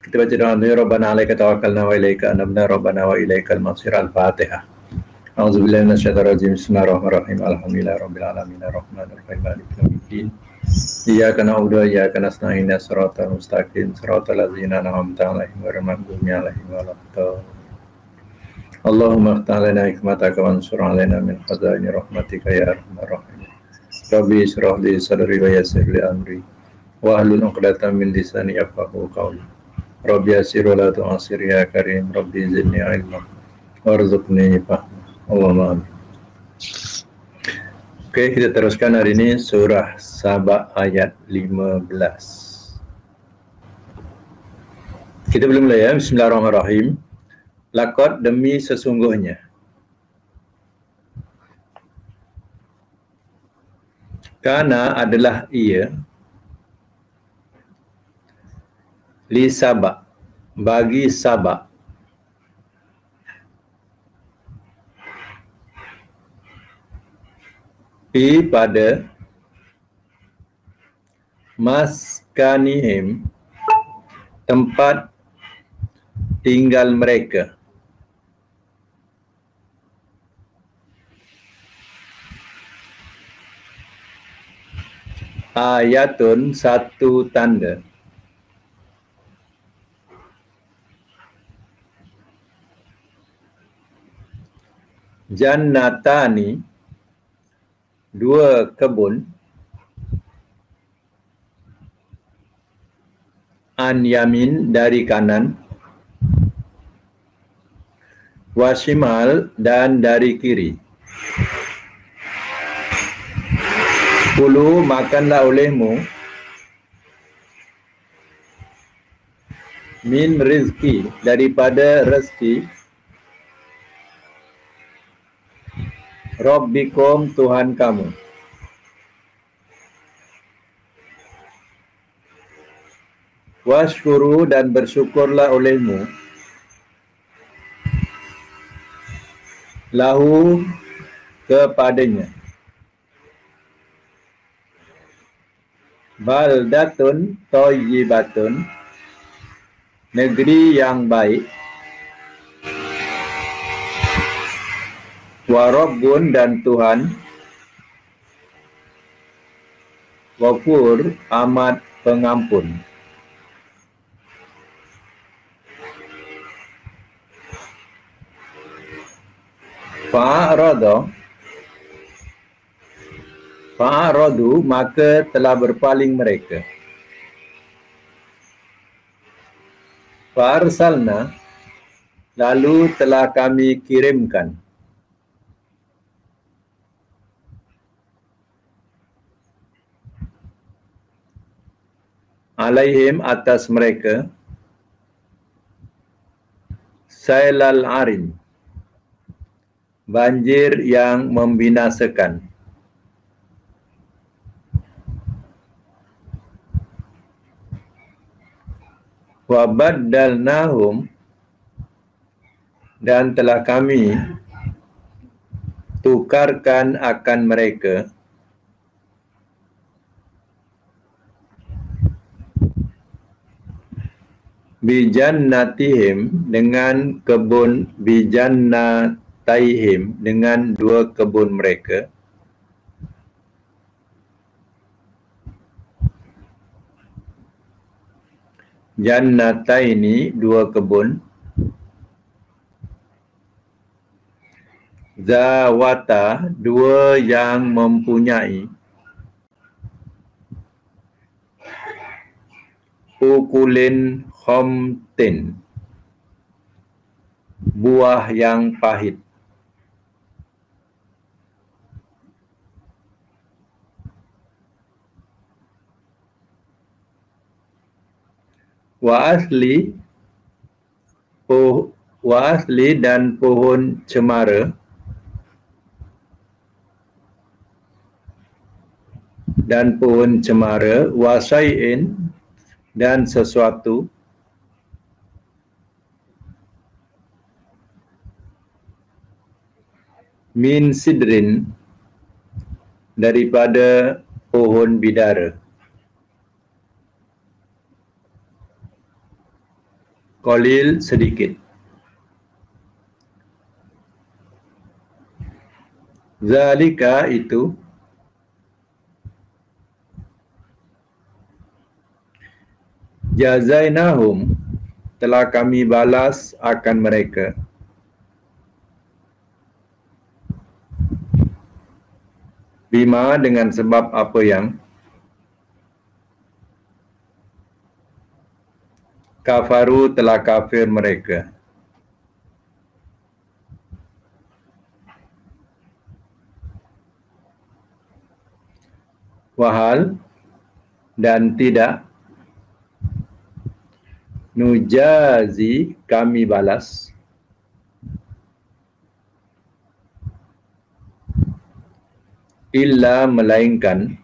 Kita baca doa ini, Rabbana alaika tawakkalna wa ilaika anabna Rabbana wa ilaikal masir. Al-Fatihah. A'udzubillahi minasyaitonir rajim. Bismillahirrahmanirrahim. Alhamdulillahi rabbil alamin arrahmanir rahim maliki yaumiddin. Iyyaka na'budu wa iyyaka nasta'in shiratal mustaqim shiratal ladzina an'amta 'alaihim ghairil maghdubi 'alaihim waladdallin. Allahumma iftah lana hikmataka wansur 'alaina min khazaini rahmatika ya arhamar rahimin. Rabbi ishrah li sadri wa yassir li amri wahlul 'uqdatam min lisani yafqahu qawli. Rabbi yassir wa la tu'assir ya karim. Rabbi zidni 'ilma warzuqni fahma. Allahumma amin. Oke, kita teruskan hari ini surah Saba ayat 15. Kita belum mulai ya. Bismillahirrahmanirrahim. Laqad, demi sesungguhnya. Kana adalah ia. Li Saba, bagi Saba. Pada maskanihim, tempat tinggal mereka. Ayatun, satu tanda. Jannatani, dua kebun. An yamin, dari kanan. Wasimal, dan dari kiri. Kulu, makanlah olehmu. Min rizki, daripada rezeki. Rabbikum, Tuhan kamu. Washkuru, dan bersyukurlah olehmu. Lahu, kepadanya. Baldatun thayyibatun, negeri yang baik. Wa Rabbun, dan Tuhan. Ghafur, amat pengampun. Fa'aradu, maka telah berpaling mereka. Fa'arsalna, lalu telah kami kirimkan. Alaihim, atas mereka. Sailal arim, banjir yang membinasakan. Wa baddalnahum, dan telah kami tukarkan akan mereka. Bijannatihim, dengan kebun. Bijannataihim, dengan dua kebun mereka. Jannataini, dua kebun. Zawata, dua yang mempunyai. Ukulin khamtin, buah yang pahit. Wa asli, dan pohon cemara. Dan pohon cemara. Wasai'in, dan sesuatu. Min sidrin, daripada pohon bidara. Qalil sedikit. Zalika itu, jazainahum telah kami balas akan mereka, bima dengan sebab apa yang kafaru telah kafir mereka. Wahal dan tidak, nujazi kami balas, illa melainkan,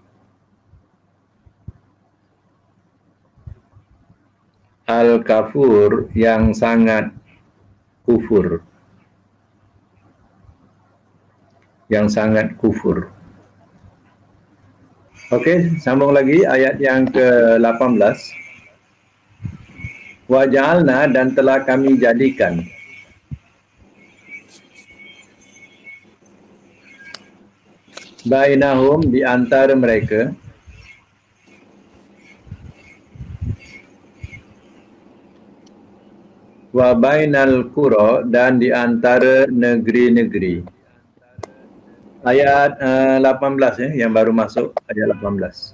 al-kafur yang sangat kufur. Yang sangat kufur. Okey, sambung lagi ayat yang ke-18. Wa ja'alna dan telah kami jadikan bainahum di antara mereka wa bainal qura dan di antara negeri-negeri. Ayat 18 yang baru masuk ayat 18.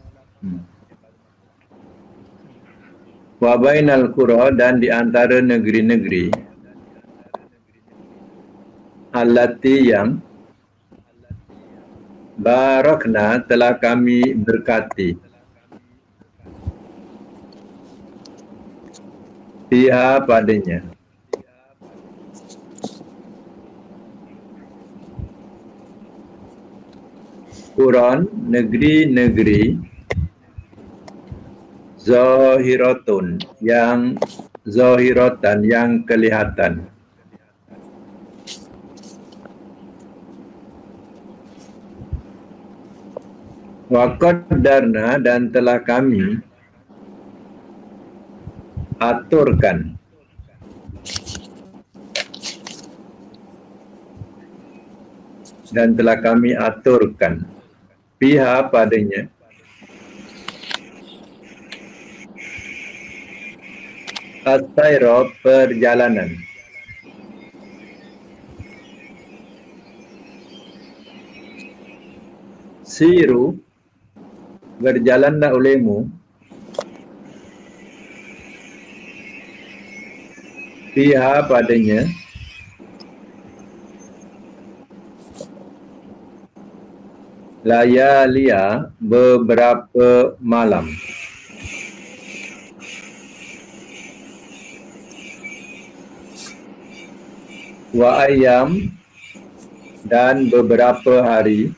Wa bainal qura dan di antara negeri-negeri allati yang barakna telah kami berkati fiha padanya. Quran negeri-negeri zahiratun yang zahiratan yang kelihatan, wa qaddarna dan telah kami aturkan pihak padanya as-sayra perjalanan, siru berjalanlah olehmu pihak padanya layalia beberapa malam, wa ayam dan beberapa hari,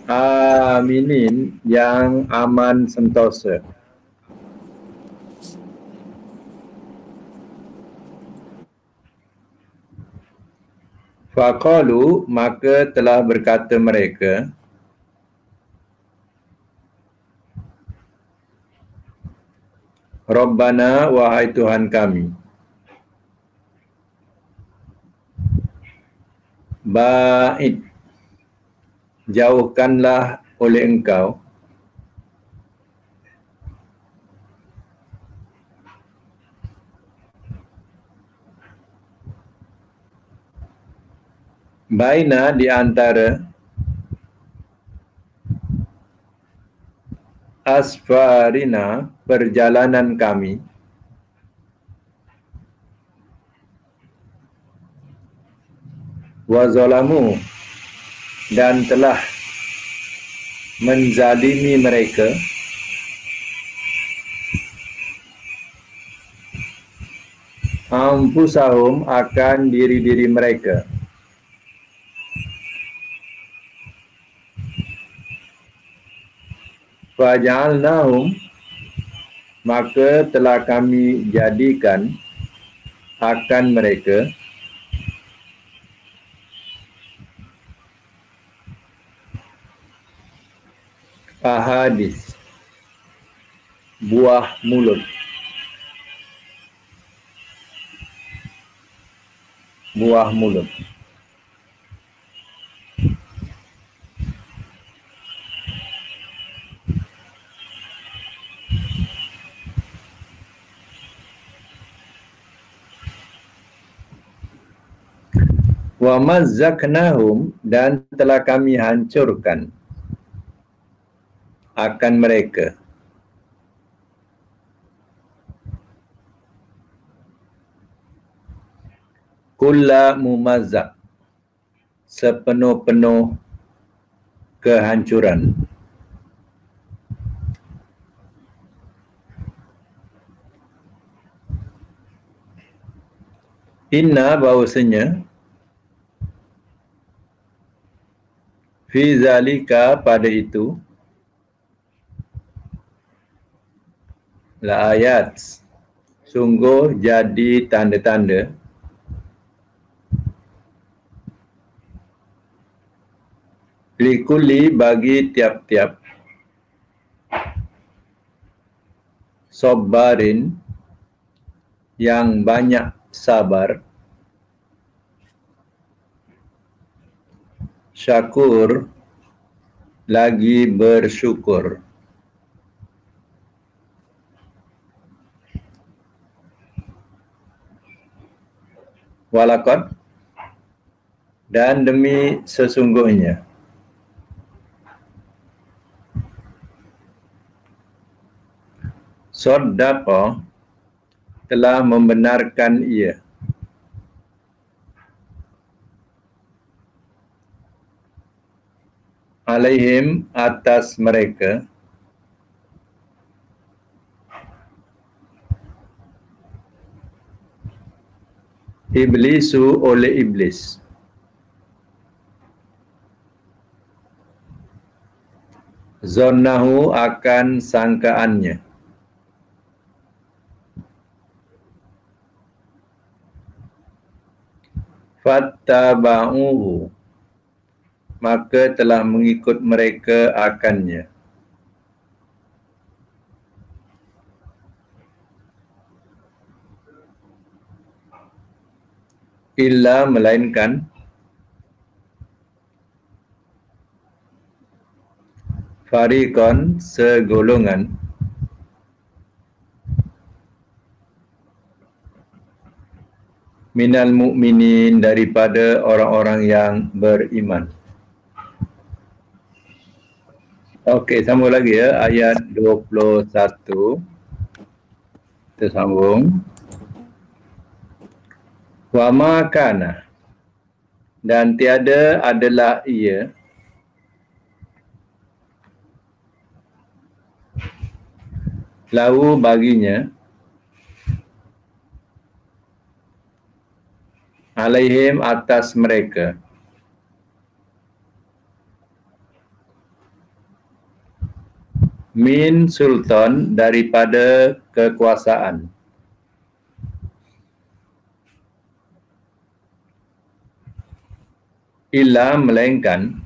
aminin yang aman sentosa. Faqalu maka telah berkata mereka, Rabbana wahai Tuhan kami, ba'id jauhkanlah oleh Engkau baina di antara asfarina perjalanan kami wa zalamu dan telah menzalimi mereka anfusahum akan diri-diri mereka, faja'alnahum maka telah kami jadikan akan mereka ahadis buah mulut. Buah mulut. Wa mazzaknahum, dan telah kami hancurkan akan mereka. Kulla mumazzak, sepenuh-penuh kehancuran. Inna, bahawasanya, fi zalika, pada itu, la ayat, sungguh jadi tanda-tanda, likulli, bagi tiap-tiap, sabarin, yang banyak sabar, syakur, lagi bersyukur. Walaqad, dan demi sesungguhnya, saddaqa, telah membenarkan ia, alaihim, atas mereka, iblisu, oleh iblis, zonnahu, akan sangkaannya, fattaba'uhu, maka telah mengikut mereka akannya, illa, melainkan, fariqan, segolongan, minal mu'minin, daripada orang-orang yang beriman. Okey, sambung lagi ya, ayat 21. Kita sambung. Wa ma kana, dan tiada adalah ia, lahu, baginya, alaihim, atas mereka, min sultan, daripada kekuasaan, illa, melainkan,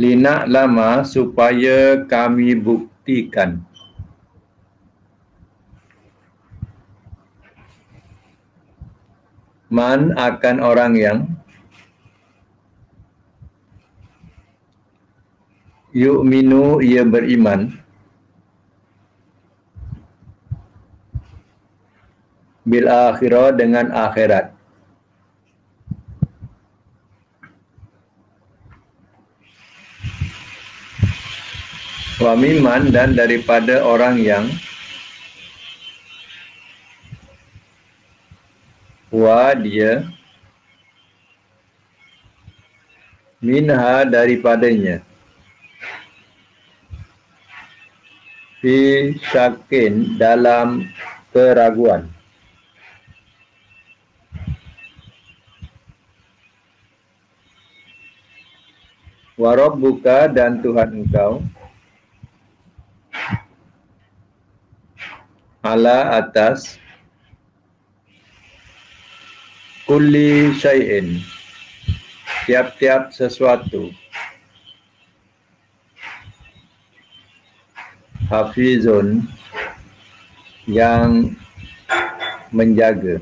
linak lama, supaya kami buktikan, man, akan orang yang, yu'minu, ia beriman, bil akhirah, dengan akhirat, wa miman, dan daripada orang yang, wa, dia, minha, daripadanya, fi syakin, dalam keraguan, wa rabbuka, dan Tuhan engkau, ala, atas, kulli syai'in, tiap-tiap sesuatu, hafizun, yang menjaga.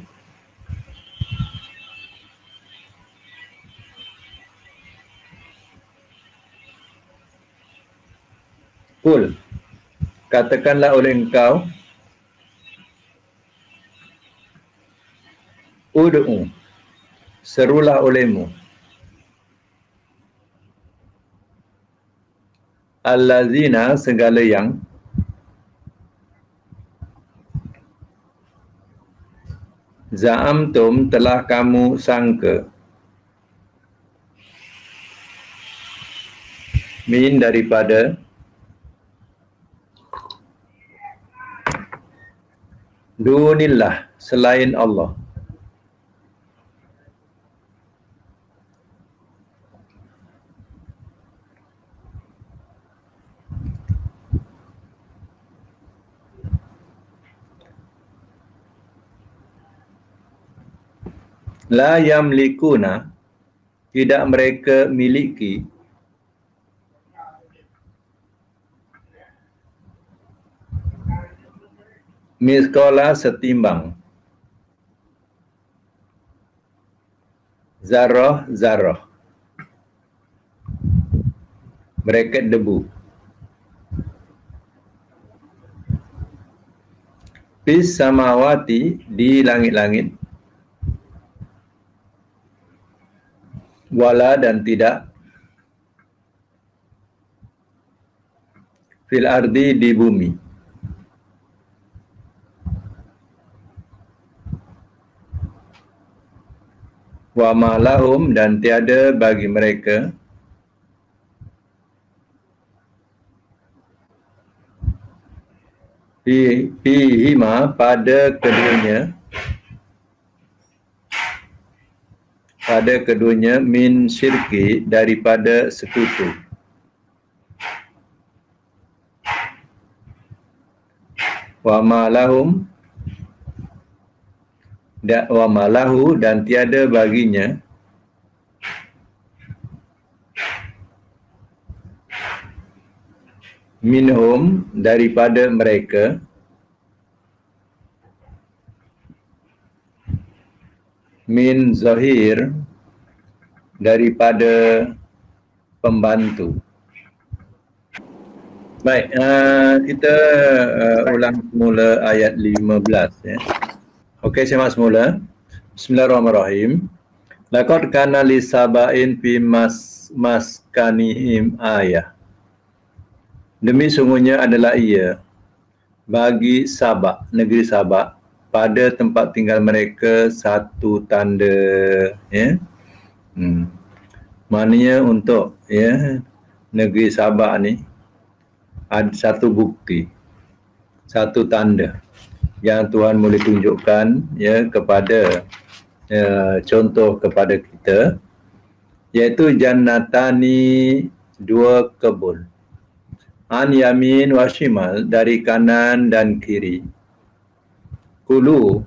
Qul, katakanlah oleh engkau, ud'u, serulah olehmu, allazina, segala yang, za'amtum, telah kamu sangka, min, daripada, dunillah, selain Allah. La yamlikuna, tidak mereka miliki, miskola, setimbang, zarah, zarah, bracket debu, fis samawati, di langit-langit, wala, dan tidak, fil ardi, di bumi, wa ma lahum, dan tiada bagi mereka, fihima, pada keduanya, min syirki, daripada sekutu, wa ma lahum, wa ma lahu, dan tiada baginya, minhum, daripada mereka, min zahir, daripada pembantu. Baik, kita ulang semula ayat 15 ya. Okey, saya masuk semula. Bismillahirrahmanirrahim. Laqad kana li sabain fi maskanihim ayah. Demi sungguhnya adalah ia bagi Sabak, negeri Sabak, pada tempat tinggal mereka satu tanda, ya. Maknanya untuk, ya, negeri Sabak ni ada satu bukti, satu tanda yang Tuhan boleh tunjukkan, ya, kepada, contoh kepada kita, iaitu jannatani, dua kebun, an yamin wa shimal, dari kanan dan kiri, kulu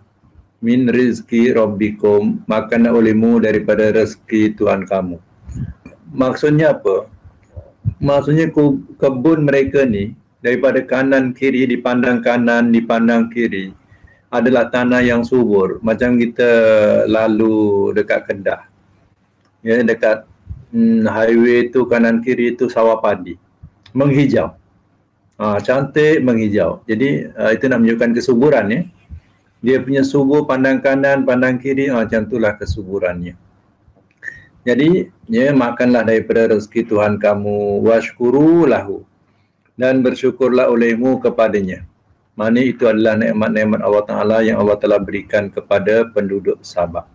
min rizki rabbikum, makan olehmu daripada rezeki Tuhan kamu. Maksudnya apa? Maksudnya kebun mereka ni daripada kanan kiri, dipandang kanan, dipandang kiri, adalah tanah yang subur. Macam kita lalu dekat Kedah, ya, dekat highway tu kanan kiri tu sawah padi, menghijau, cantik, menghijau. Jadi itu nak menunjukkan kesuburan, ya. Dia punya subur, pandang kanan, pandang kiri, macam itulah kesuburannya. Jadi, ya, makanlah daripada rezeki Tuhan kamu, washkuru lahu, dan bersyukurlah olehmu kepadanya. Mana itu adalah nikmat-nikmat Allah Ta'ala yang Allah telah berikan kepada penduduk Sabak.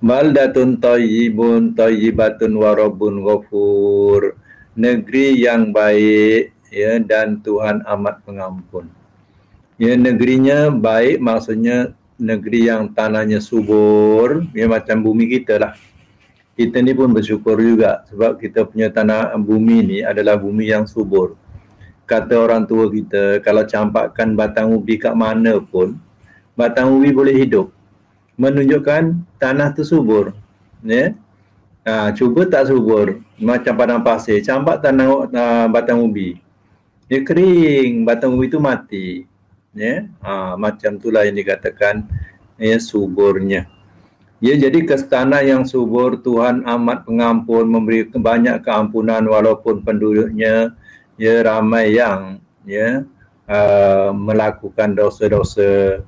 Baldatun tayyibun tayyibatun warabun ghafur, negeri yang baik, ya, dan Tuhan amat pengampun. Ya, negerinya baik, maksudnya negeri yang tanahnya subur, ya, macam bumi kita lah. Kita ni pun bersyukur juga sebab kita punya tanah bumi ni adalah bumi yang subur. Kata orang tua kita, kalau campakkan batang ubi kat mana pun, batang ubi boleh hidup. Menunjukkan tanah tu subur, ya. Cuba tak subur, macam padang pasir, campak batang ubi, dia kering, batang bumi itu mati. Ya, macam itulah yang dikatakan ya suburnya. Ya, jadi ke tanah yang subur, Tuhan amat pengampun, memberi banyak keampunan walaupun penduduknya ya ramai yang ya melakukan dosa-dosa.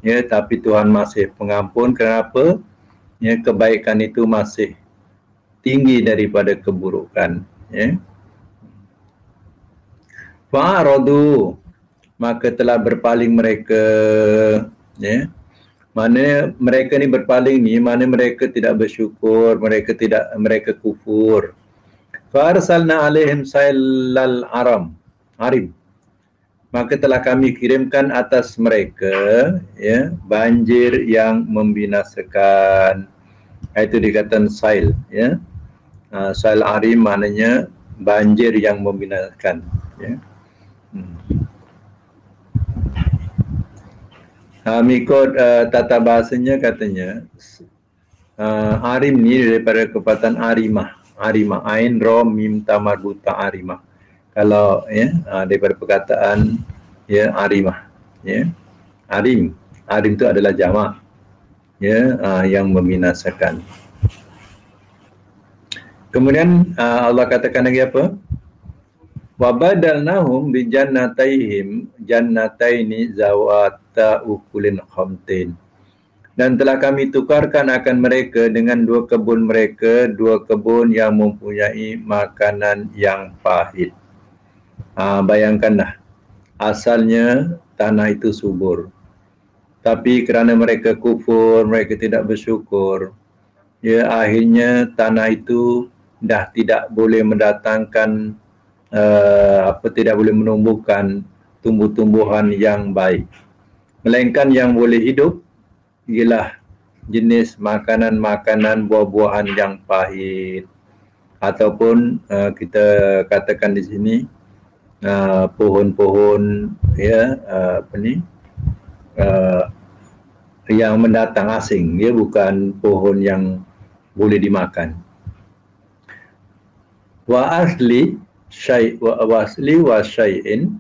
Ya, tapi Tuhan masih pengampun. Kenapa? Ya, kebaikan itu masih tinggi daripada keburukan. Ya. Fa'aradu, maka telah berpaling mereka. Ya. Mana mereka ni berpaling ni, mana mereka tidak bersyukur, mereka kufur. Farsalna alaihim sailal arim. Maka telah kami kirimkan atas mereka ya banjir yang membinasakan. Itu dikatakan sail ya. Sail arim maknanya banjir yang membinasakan ya. Mengikut tata bahasanya katanya arim ni daripada kepatan arimah, ain ro mim ta marbuta arimah. Kalau ya daripada perkataan ya arimah ya. Arim itu adalah jamak ya yang membinasakan. Kemudian Allah katakan lagi apa? Wa badalnahum bi jannataini zawata ukulin khamtin. Dan telah kami tukarkan akan mereka dengan dua kebun yang mempunyai makanan yang pahit. Bayangkanlah, asalnya tanah itu subur, tapi kerana mereka kufur, mereka tidak bersyukur, ya akhirnya tanah itu dah tidak boleh mendatangkan tidak boleh menumbuhkan tumbuh-tumbuhan yang baik, melainkan yang boleh hidup ialah jenis makanan-makanan buah-buahan yang pahit, ataupun kita katakan di sini pohon-pohon ya yang mendatang asing, dia bukan pohon yang boleh dimakan. Wa asli wa syai'in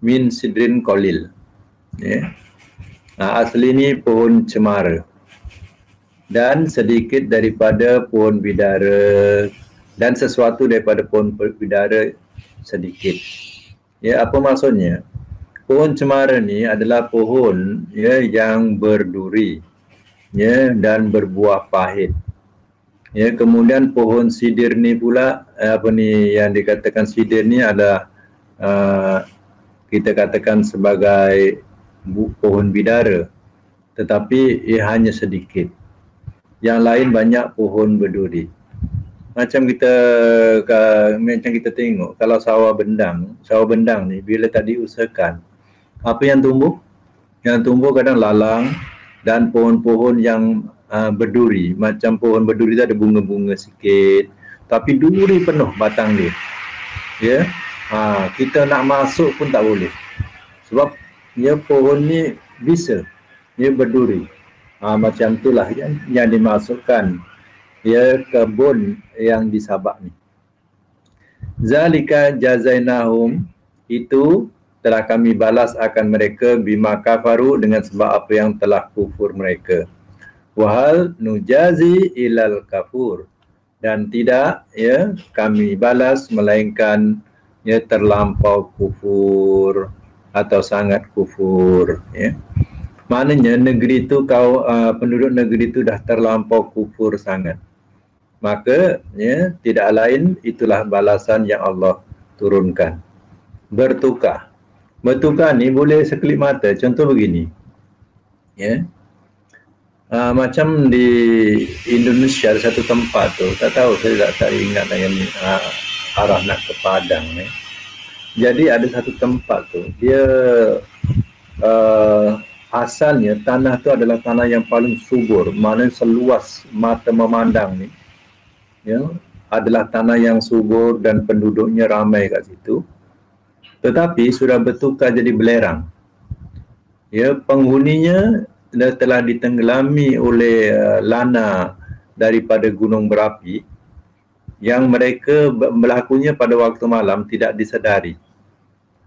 min sidrin qalil. Ya. Asli ni pohon cemara dan sedikit daripada pohon bidara, dan sesuatu daripada pohon bidara sedikit. Ya, apa maksudnya? Pohon cemara ni adalah pohon ya yang berduri ya dan berbuah pahit. Ya, kemudian pohon sidir ni pula yang dikatakan sidir ni adalah kita katakan sebagai pohon bidara, tetapi ia hanya sedikit. Yang lain banyak pohon berduri. Macam kita tengok kalau sawah bendang ni bila tak diusahakan, apa yang tumbuh? Yang tumbuh kadang lalang dan pohon-pohon yang berduri. Macam pohon berduri tu ada bunga-bunga sikit, tapi duri penuh batang dia. Ya, kita nak masuk pun tak boleh. Sebab ya pohon ni bisa, dia berduri. Macam itulah yang dimasukkan ya kebun yang di Sabak ni. Zalika jazainahum, itu telah kami balas akan mereka bima kafaru, dengan sebab apa yang telah kufur mereka. Wahal nujazi ilal kafur, dan tidak ya kami balas melainkan ya terlampau kufur atau sangat kufur ya. Maknanya negeri itu penduduk negeri itu dah terlampau kufur sangat. Maka ya tidak lain itulah balasan yang Allah turunkan. Bertukar ni boleh sekelip mata. Contoh begini ya. Macam di Indonesia ada satu tempat tu, tak tahu, saya tak ingat yang arah nak ke Padang ni. Jadi ada satu tempat tu, dia asalnya tanah tu adalah tanah yang paling subur, mana seluas mata memandang ni ya, adalah tanah yang subur dan penduduknya ramai kat situ. Tetapi sudah bertukar jadi belerang. Ya, penghuninya telah ditenggelami oleh lana daripada gunung berapi yang mereka berlakunya pada waktu malam tidak disedari.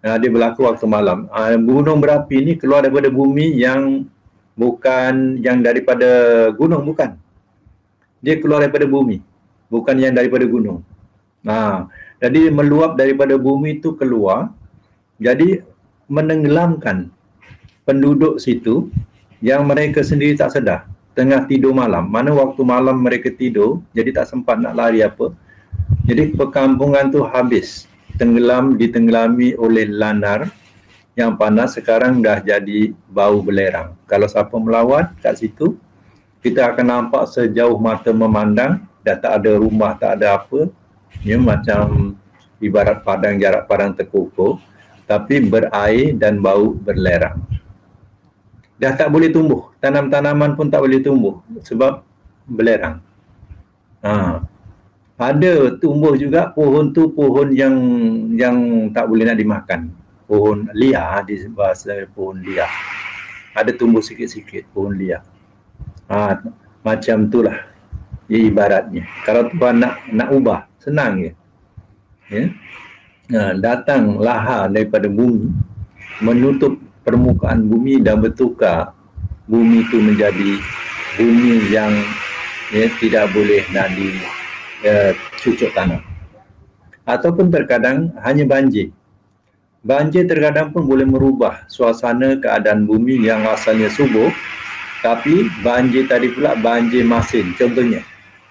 Dia berlaku waktu malam. Gunung berapi ni keluar daripada bumi yang bukan yang daripada gunung, bukan. Dia keluar daripada bumi, bukan yang daripada gunung. Jadi meluap daripada bumi itu keluar, jadi menenggelamkan penduduk situ yang mereka sendiri tak sedar. Tengah tidur malam, mana waktu malam mereka tidur, jadi tak sempat nak lari apa. Jadi perkampungan tu habis, ditenggelami oleh lanar yang panas. Sekarang dah jadi bau belerang. Kalau siapa melawat kat situ, kita akan nampak sejauh mata memandang, dah tak ada rumah, tak ada apa. Macam ibarat jarak padang terkukuh, tapi berair dan bau berlerang. Dah tak boleh tumbuh, tanaman pun tak boleh tumbuh sebab belerang. Ada tumbuh juga pohon tu, pohon yang tak boleh nak dimakan. Pohon liar, di bahasa pohon liar. Ada tumbuh sikit-sikit pohon liar. Macam itulah ibaratnya. Kalau Tuhan nak ubah, senang je. Datang lahar daripada bumi, menutup permukaan bumi dan bertukar bumi itu menjadi bumi yang tidak boleh nak cucuk tanam. Ataupun terkadang hanya banjir. Banjir terkadang pun boleh merubah suasana keadaan bumi yang asalnya subur, tapi banjir tadi pula banjir masin, contohnya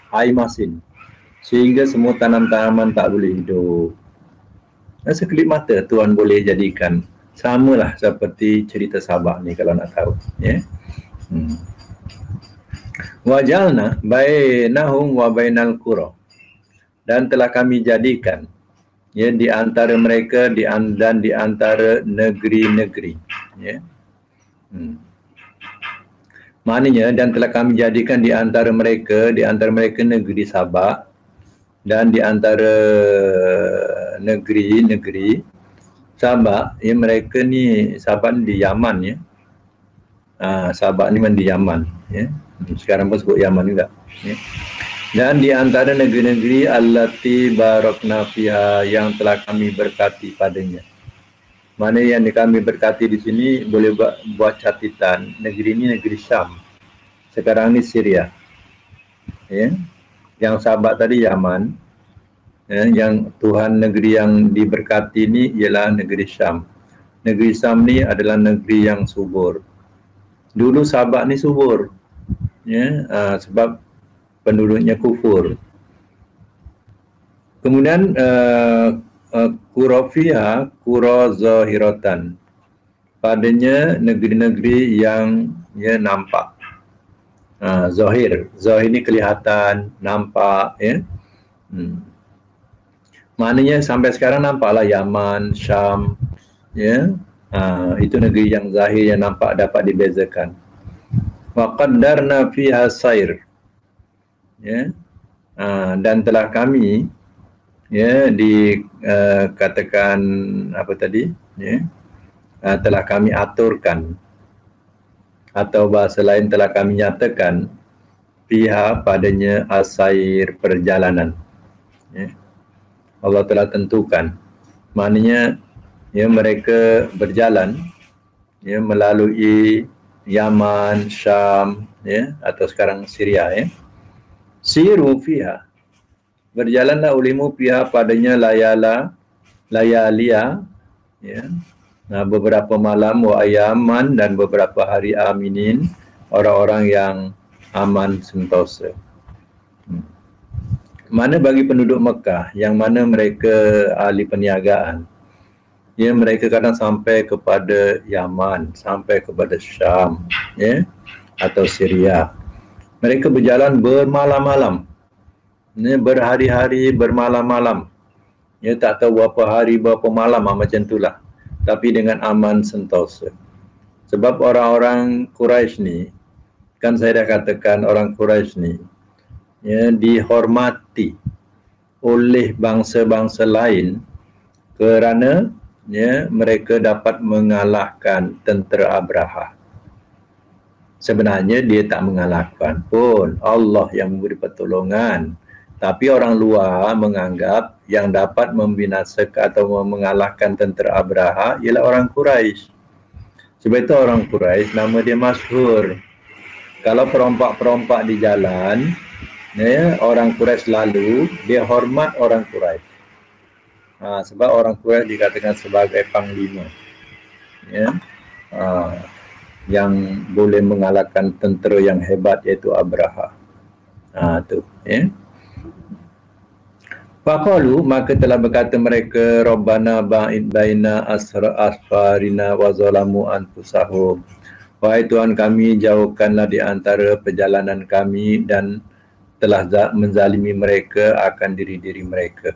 air masin, sehingga semua tanam-tanaman tak boleh hidup. Dan sekelip mata Tuhan boleh jadikan. Samalah seperti cerita Sabak ni kalau nak tahu. Wajalna bainahum wa bainal qura, dan telah kami jadikan di antara mereka dan di antara negeri-negeri. Maknanya, dan telah kami jadikan di antara mereka negeri Sabak, dan di antara negeri-negeri Sabak, mereka ni, Sabak ni di Yaman, Sabak ni di Yaman, sekarang pun sebut Yaman juga. Dan di antara negeri-negeri allati barakna fiha, yang telah kami berkati padanya. Mana yang kami berkati di sini boleh buat catatan, negeri ini negeri Syam. Sekarang ni Syria. Yang Sabak tadi Yaman. Yang Tuhan negeri yang diberkati ni ialah negeri Syam. Negeri Syam ni adalah negeri yang subur. Dulu Sabak ni subur. Sebab penduduknya kufur. Kemudian Qura zahiratan, padanya negeri-negeri yang nampak. Zahir ni kelihatan, nampak, maknanya sampai sekarang nampaklah Yaman, Syam, itu negeri yang zahir, yang nampak, dapat dibezakan. Wa qaddarna fiha sair, dan telah kami dikatakan apa tadi, telah kami aturkan, atau bahasa lain telah kami nyatakan pihak padanya asair, perjalanan. Allah telah tentukan, maknanya mereka berjalan melalui Yaman, Syam, atau sekarang Syria. Siru fiha, berjalanlah olehmu pihak padanya layalia, beberapa malam, wa ayaman, dan beberapa hari aminin, orang-orang yang aman sentosa. Mana bagi penduduk Mekah yang mana mereka ahli perniagaan, mereka kadang sampai kepada Yaman, sampai kepada Syam, atau Syria. Mereka berjalan bermalam-malam, berhari-hari, bermalam-malam. Tak tahu berapa hari, berapa malam, macam itulah. Tapi dengan aman sentosa. Sebab orang-orang Quraisy ni, kan saya dah katakan orang Quraisy ni dihormati oleh bangsa-bangsa lain kerana mereka dapat mengalahkan tentera Abraha. Sebenarnya dia tak mengalahkan pun, Allah yang memberi pertolongan. Tapi orang luar menganggap yang dapat membinasakan atau mengalahkan tentera Abraha ialah orang Quraisy. Sebab itu orang Quraisy nama dia masyhur. Kalau perompak-perompak di jalan, ya, orang Quraisy lalu dia hormat orang Quraisy. Sebab orang Quraisy dikatakan sebagai panglima, ya, yang boleh mengalahkan tentera yang hebat iaitu Abraha. Tu, ya. Faqalu, maka telah berkata mereka, Rabbana ba'id baina asfarina wa zalamu anfusahum. Wahai Tuhan kami, jauhkanlah di antara perjalanan kami dan telah menzalimi mereka akan diri-diri mereka.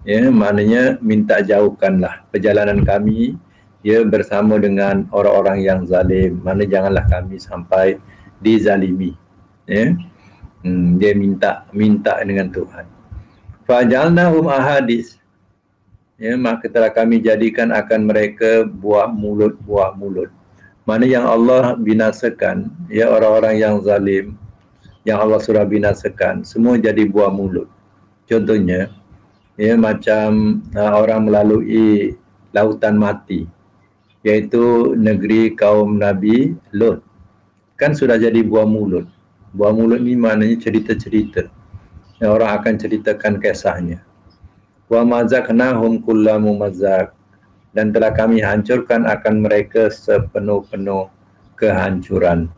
Ya, maknanya minta jauhkanlah perjalanan kami, ya, bersama dengan orang-orang yang zalim. Mana janganlah kami sampai dizalimi. Ya. Dia minta dengan Tuhan. Fajalnahum ahadis, ya, maka telah kami jadikan akan mereka buah mulut. Mana yang Allah binasakan, ya, orang-orang yang zalim yang Allah sudah binasakan, semua jadi buah mulut. Contohnya, ya, macam orang melalui lautan mati, iaitu negeri kaum Nabi Lut, kan sudah jadi buah mulut. Buah mulut ni maknanya cerita-cerita yang orang akan ceritakan kisahnya. Wa mazaqnahum kulla mumazzaq, dan telah kami hancurkan akan mereka sepenuh-penuh kehancuran.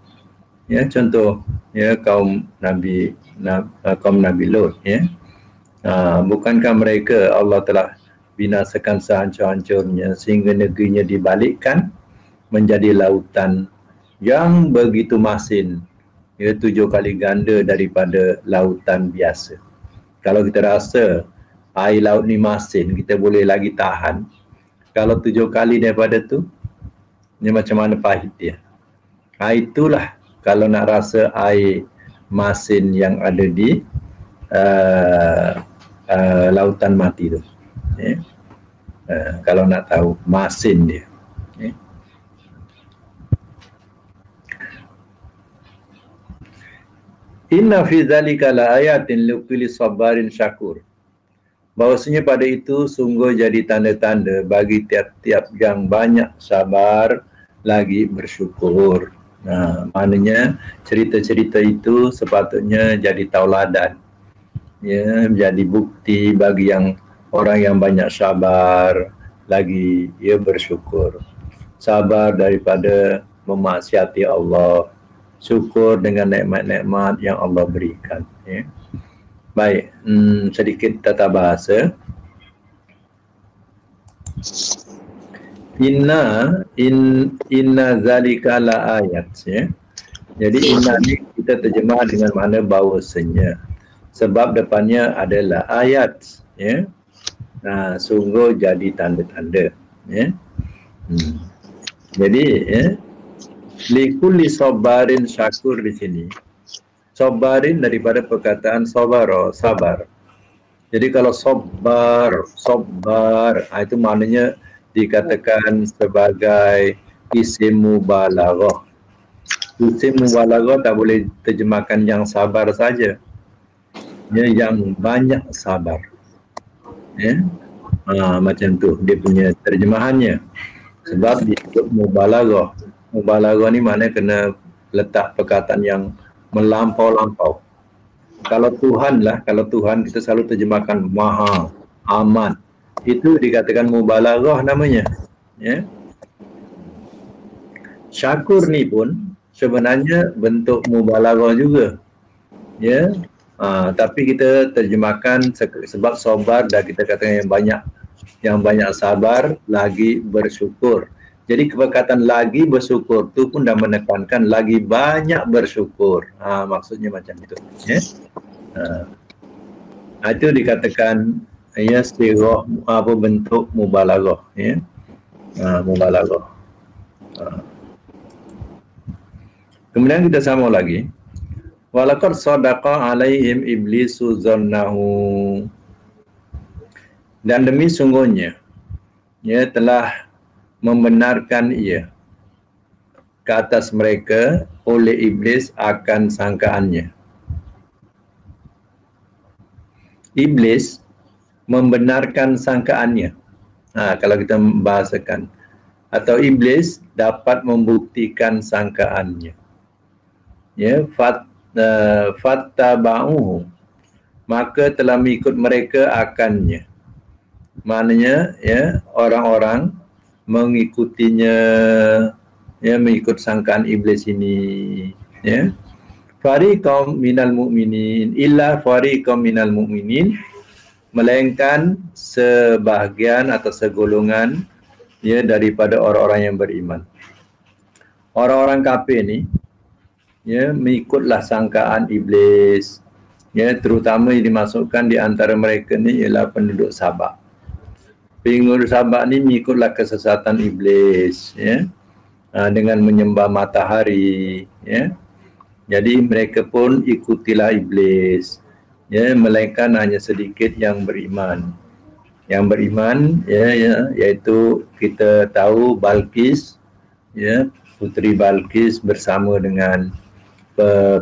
Ya, contoh, ya, kaum Nabi Lut, ya. Bukankah mereka Allah telah binasakan sehancur-hancurnya sehingga negerinya dibalikkan menjadi lautan yang begitu masin, ya, 7 kali ganda daripada lautan biasa. Kalau kita rasa air laut ni masin, kita boleh lagi tahan. Kalau 7 kali daripada tu, ni macam mana pahit dia. Itulah kalau nak rasa air masin yang ada di lautan mati tu. Kalau nak tahu masin dia. Inna fi dzalika laayatin likulli sabarin syakur. Bahwasanya pada itu sungguh jadi tanda-tanda bagi tiap-tiap yang banyak sabar lagi bersyukur. Maknanya cerita-cerita itu sepatutnya jadi tauladan, ya, menjadi bukti bagi orang yang banyak sabar lagi, ya, bersyukur. Sabar daripada memaksiati Allah, syukur dengan nikmat-nikmat yang Allah berikan, ya. Baik, sedikit tata bahasa. Inna zalika la ayat, ya. Jadi inna ni kita terjemah dengan makna bahawasanya, sebab depannya adalah ayat, ya. Sungguh jadi tanda-tanda, ya. Jadi, ya, likulli sabarin syakur di sini. Sabarin daripada perkataan sabar. Jadi kalau sabar, itu maknanya dikatakan sebagai isim mubalaghah. Isim mubalaghah tak boleh terjemahkan yang sabar saja, ya, yang banyak sabar, ya. Macam tu dia punya terjemahannya. Sebab disebut mubalaghah. Mubalaghah ni maknanya kena letak perkataan yang melampau-lampau. Kalau Tuhan kita selalu terjemahkan maha, amat. Itu dikatakan mubalaghah namanya, ya. Syakur ni pun sebenarnya bentuk mubalaghah juga, ya. Tapi kita terjemahkan sebab sabar dan kita katakan yang banyak sabar lagi bersyukur. Jadi perkataan lagi bersyukur tu pun dah menekankan lagi banyak bersyukur. Maksudnya macam itu, ya. Itu dikatakan, ya, sirah bentuk mubalaghah, ya. Mubalaghah. Kemudian kita sambung lagi. Walaqad sadaqa alaihim iblisu zannahu. Dan demi sungguhnya, ya, telah membenarkan ia ke atas mereka oleh iblis akan sangkaannya. iblis membenarkan sangkaannya. Kalau kita bahasakan, atau iblis dapat membuktikan sangkaannya. Ya, fattaba'uhu, maka telah mengikut mereka akannya. Maknanya ya, orang-orang mengikutinya, ya, mengikut sangkaan iblis ini, ya. Fariqam minal mu'minin illa fariqam minal mu'minin, melainkan sebahagian atau segolongan, ya, daripada orang-orang yang beriman. Orang-orang kafir ni, ya, mengikutlah sangkaan iblis, ya, terutama yang dimasukkan di antara mereka ni ialah penduduk Sabak. Penduduk Sabak ni mengikutlah kesesatan iblis, ya, dengan menyembah matahari, ya. Jadi mereka pun ikutilah iblis, ya, melainkan hanya sedikit yang beriman. Yang beriman, ya, iaitu kita tahu Balqis, ya, putri Balqis bersama dengan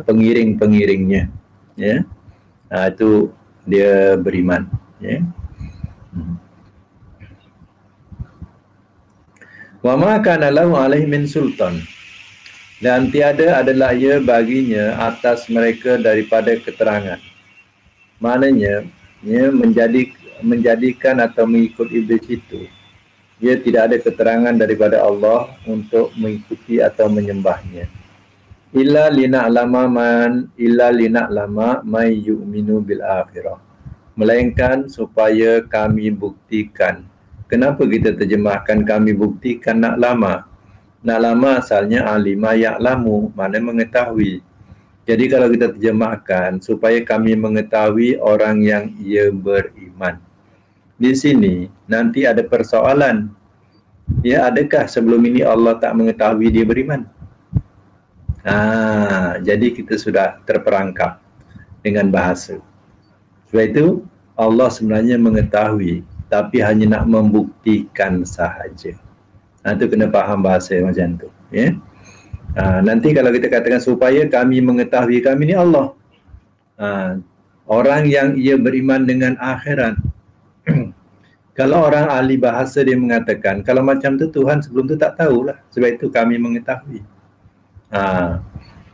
pengiring-pengiringnya, ya. Itu dia beriman, ya. Wa ma kana lahu alaihi min sultan, dan tiada adalah ia baginya atas mereka daripada keterangan. Maknanya, ya, menjadikan atau mengikut iblis itu, dia tidak ada keterangan daripada Allah untuk mengikuti atau menyembahnya. Illa lina'lama may yu'minu bil akhirah, melainkan supaya kami buktikan. Kenapa kita terjemahkan kami buktikan nak lama? Nak lama asalnya alima ya'lamu, maknanya mengetahui. Jadi kalau kita terjemahkan supaya kami mengetahui orang yang ia beriman. Di sini nanti ada persoalan. Ya, adakah sebelum ini Allah tak mengetahui dia beriman? Jadi kita sudah terperangkap dengan bahasa. Sebab itu Allah sebenarnya mengetahui, tapi hanya nak membuktikan sahaja. Itu kena faham bahasa macam tu, ya. Nanti kalau kita katakan supaya kami mengetahui, kami ni Allah, orang yang ia beriman dengan akhirat. Kalau orang ahli bahasa dia mengatakan kalau macam tu Tuhan sebelum tu tak tahulah, sebab itu kami mengetahui.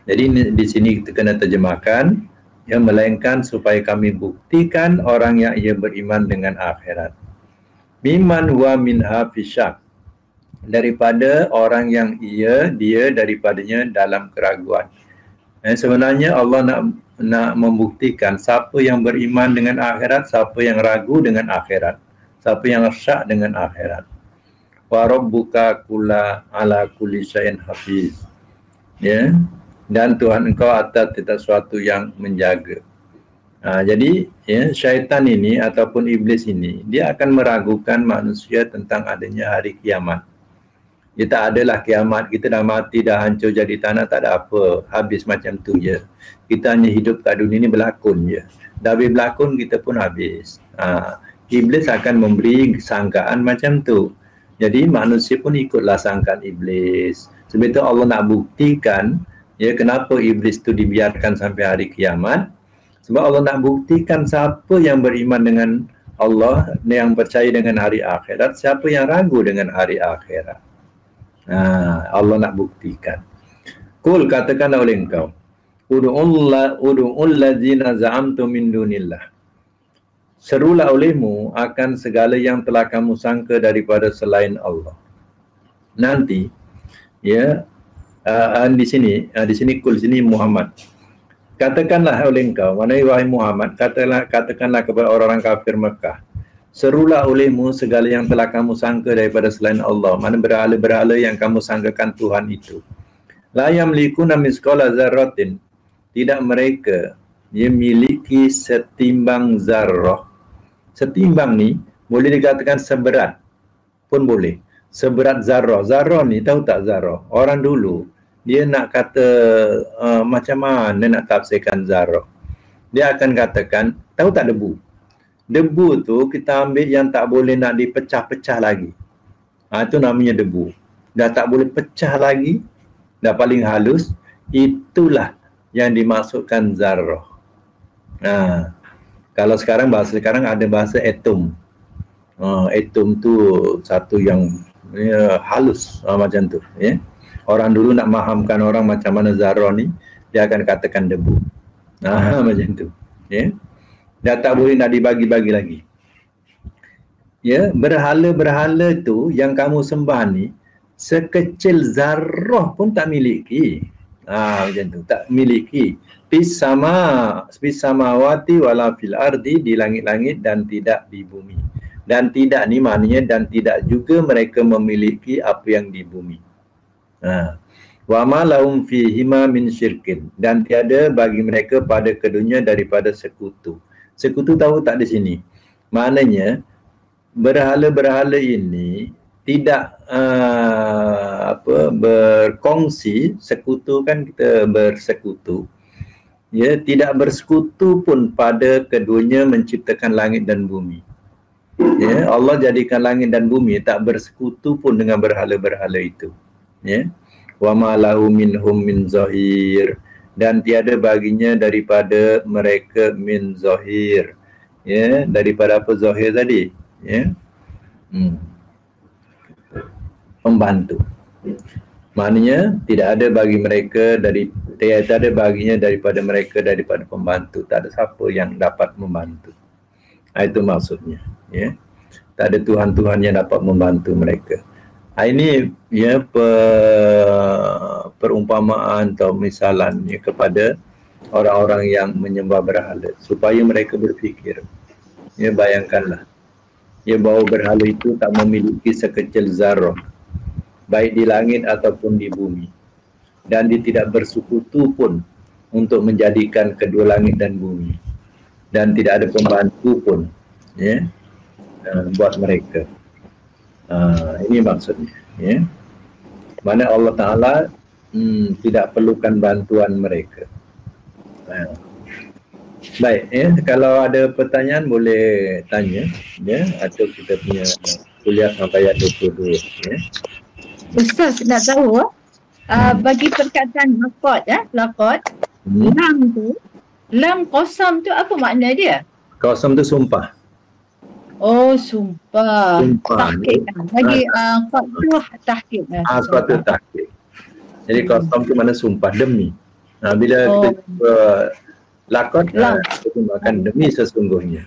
Jadi di sini kita kena terjemahkan, ya, melainkan supaya kami buktikan orang yang ia beriman dengan akhirat. Miman wa minha fisyak, daripada orang yang dia daripadanya dalam keraguan. Sebenarnya Allah nak membuktikan siapa yang beriman dengan akhirat, siapa yang ragu dengan akhirat, siapa yang syak dengan akhirat. Wa rabbuka ala kulli syai'in hafiz, ya, dan Tuhan engkau atas setiap sesuatu yang menjaga. Jadi, ya, syaitan ini ataupun iblis ini, dia akan meragukan manusia tentang adanya hari kiamat. Dia tak adalah kiamat, kita dah mati, dah hancur jadi tanah, tak ada apa, habis macam tu je. Kita hanya hidup kat dunia ni berlakon je. Dah habis berlakon, kita pun habis. Iblis akan memberi sangkaan macam tu. Jadi manusia pun ikutlah sangkaan iblis. Sebab itu Allah nak buktikan, ya, kenapa iblis tu dibiarkan sampai hari kiamat. Sebab Allah nak buktikan siapa yang beriman dengan Allah, yang percaya dengan hari akhirat, siapa yang ragu dengan hari akhirat. Allah nak buktikan. Qul, katakanlah oleh engkau, ud'ul ladzina za'amtum min dunillah, serulah olehmu akan segala yang telah kamu sangka daripada selain Allah. Nanti, ya, di sini qul, sini Muhammad. Katakanlah oleh engkau, wahai Muhammad, katakanlah kepada orang-orang kafir Mekah, serulah olehmu segala yang telah kamu sangka daripada selain Allah. Mana berhala-berhala yang kamu sangkakan Tuhan itu. La yamlikuna misqala dzarratin, tidak mereka memiliki setimbang zarrah. Setimbang ni boleh dikatakan seberat pun boleh. Seberat zarrah. Zarrah ni tahu tak zarrah? Orang dulu dia nak kata macam mana nak tafsirkan zarrah. Dia akan katakan, tahu tak debu? Debu tu kita ambil yang tak boleh nak dipecah-pecah lagi. Itu namanya debu. Dah tak boleh pecah lagi, dah paling halus, itulah yang dimasukkan zarrah. Kalau sekarang ada bahasa atom. Atom tu satu yang halus macam tu. Ya. Orang dulu nak mahamkan orang macam mana zarah ni, dia akan katakan debu. Macam tu. Ya. Dah tak boleh nak dibagi-bagi lagi. Ya, berhala-berhala tu yang kamu sembah ni sekecil zarah pun tak miliki. Macam tu, tak miliki. Fis samawati wala fil ardi, di langit-langit dan tidak di bumi. Dan tidak ni maknanya dan tidak juga mereka memiliki apa yang di bumi. Wa ma lahum fihima min syirkin, dan tiada bagi mereka pada keduanya daripada sekutu. Sekutu tahu tak di sini? Maknanya berhala-berhala ini tidak berkongsi. Sekutu kan kita bersekutu. Ya, tidak bersekutu pun pada keduanya menciptakan langit dan bumi. Ya, Allah jadikan langit dan bumi, tak bersekutu pun dengan berhala-berhala itu. Ya. Wa ma lahu minhum min zahir, dan tiada baginya daripada mereka min zahir. Ya, daripada apa zahir tadi? Ya. Pembantu. Maknanya tidak ada bagi mereka tidak ada baginya daripada mereka daripada pembantu. Tak ada siapa yang dapat membantu. Itu maksudnya. Ya. Tak ada Tuhan-Tuhan yang dapat membantu mereka. Ini ya perumpamaan atau misalannya kepada orang-orang yang menyembah berhala, supaya mereka berfikir. Ya, bayangkanlah. Ya, bahawa berhala itu tak memiliki sekecil zarah, baik di langit ataupun di bumi. Dan dia tidak bersekutu pun untuk menjadikan kedua langit dan bumi. Dan tidak ada pembantu pun, ya, buat mereka. Ini maksudnya. Ya. Mana Allah Ta'ala tidak perlukan bantuan mereka. Baik, ya, kalau ada pertanyaan boleh tanya, ya, atau kita punya kuliah sampai ayat 22. Ya. Ustaz nak tahu bagi perkataan laqad, lam tu, lam qasam tu apa makna dia? Qasam tu sumpah. Oh, sumpah. Tahqiq. Bagi qad tu tahqiq. Suatu tahqiq. Jadi qasam tu mana sumpah, demi. Bila kita laqad, kita makan demi sesungguhnya.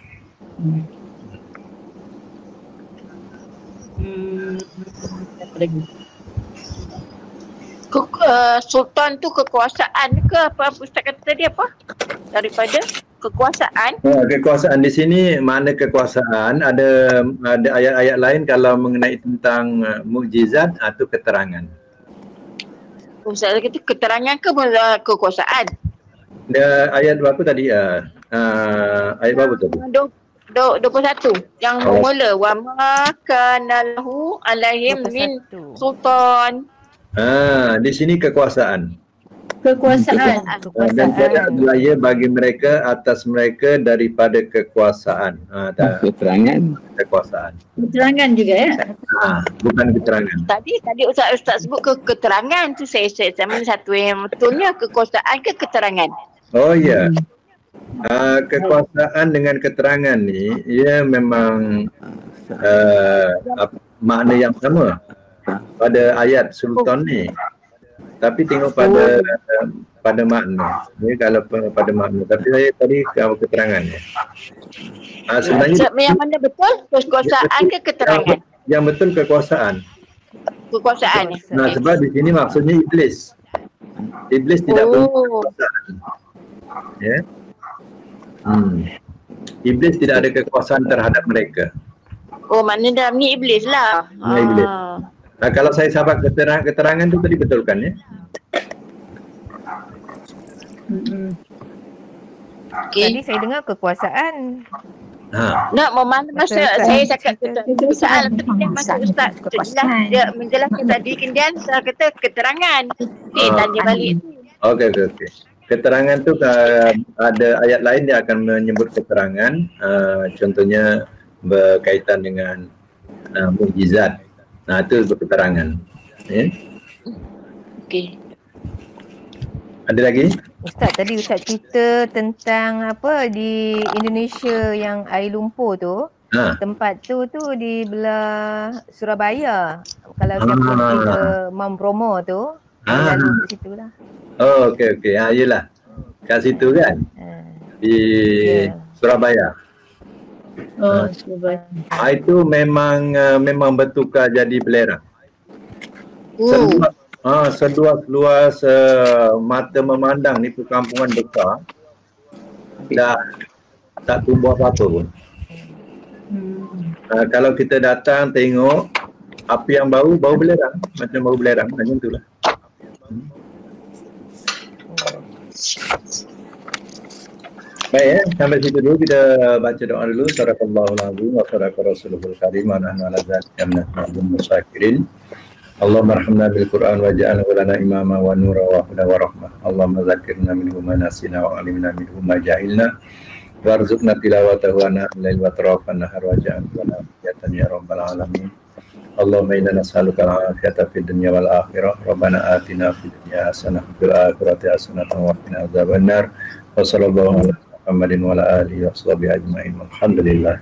Sultan tu kekuasaan ke apa Ustaz kata tadi apa? Daripada kekuasaan? Kekuasaan di sini makna kekuasaan ada ayat-ayat lain kalau mengenai tentang mukjizat atau keterangan. Ustaz kata keterangan ke kekuasaan? Ayat berapa tadi? Ayat berapa tadi? 21 yang mula wa ma kana lahu alaihim min sultan. Di sini kekuasaan. Kekuasaan. Dan tidak beraya bagi mereka atas mereka daripada kekuasaan. Keterangan. Kekuasaan. Keterangan juga ya? Bukan keterangan. Tadi Ustaz sebut keterangan tu saya mana satu yang betulnya kekuasaan ke keterangan? Oh ya. Kekuasaan dengan keterangan ni ia memang makna yang sama pada ayat sultan ni, tapi tengok pada makna. Ni kalau pada makna, tapi saya tadi keterangannya. Sebenarnya yang mana betul, kekuasaan ke keterangan? Yang betul kekuasaan. Kekuasaan. Sebab di sini maksudnya iblis. Iblis tidak perlu kekuasaan. Ya. Iblis tidak ada kekuasaan terhadap mereka. Oh, maknanya dalam ni iblis lah. Iblis. Kalau saya sahabat keterangan tu tadi betulkan ya? Tadi saya dengar kekuasaan. Nak memandang masa saya cakap kekuasaan masa Ustaz dia menjelaskan tadi kemudian saya kata keterangan. Tanya balik. Okey. Keterangan tu ada ayat lain dia akan menyebut keterangan, contohnya berkaitan dengan mukjizat. Itu keterangan. Ya. Okey. Ada lagi? Ustaz tadi Ustaz cerita tentang apa di Indonesia yang air lumpur tu. Tempat tu di belah Surabaya. Kalau siapa pergi ke Mount Bromo tu, lalu ke situ lah. Oh, okey. Yelah. Kat situ kan? Di Surabaya. Oh, Surabaya. Itu memang bertukar jadi belerang. Seluas mata memandang ni perkampungan besar. Dah tak tumbuh apa-apa pun. Kalau kita datang tengok apa yang bau belerang, macam bau belerang macam itulah. Baik, sampai situ dulu kita baca doa dulu. Sadaqallahul azim wa sadaqa rasulul karim wa nahnu ala dzalika minal musyakirin. Allahumma arhamna bil Qur'an waj'alhu lana imama wa nura wa huda wa rahmah. Allahumma dzakirna minhu ma nasina wa 'allimna minhu ma jahilna. Warzuqna tilawatahu ana al-lail wa tarafan nahar wa ja'alna lana hidayatan ya rabbal alamin. Allahumma inna nas'aluka al-'afiyata fid dunya wal akhirah. Rabbana atina fid dunya hasanah wa fil akhirati hasanah wa qina adzabannar. Wa sallallahu alaihi wa sallam wa ala alihi wa sahbihi ajma'in. Alhamdulillah.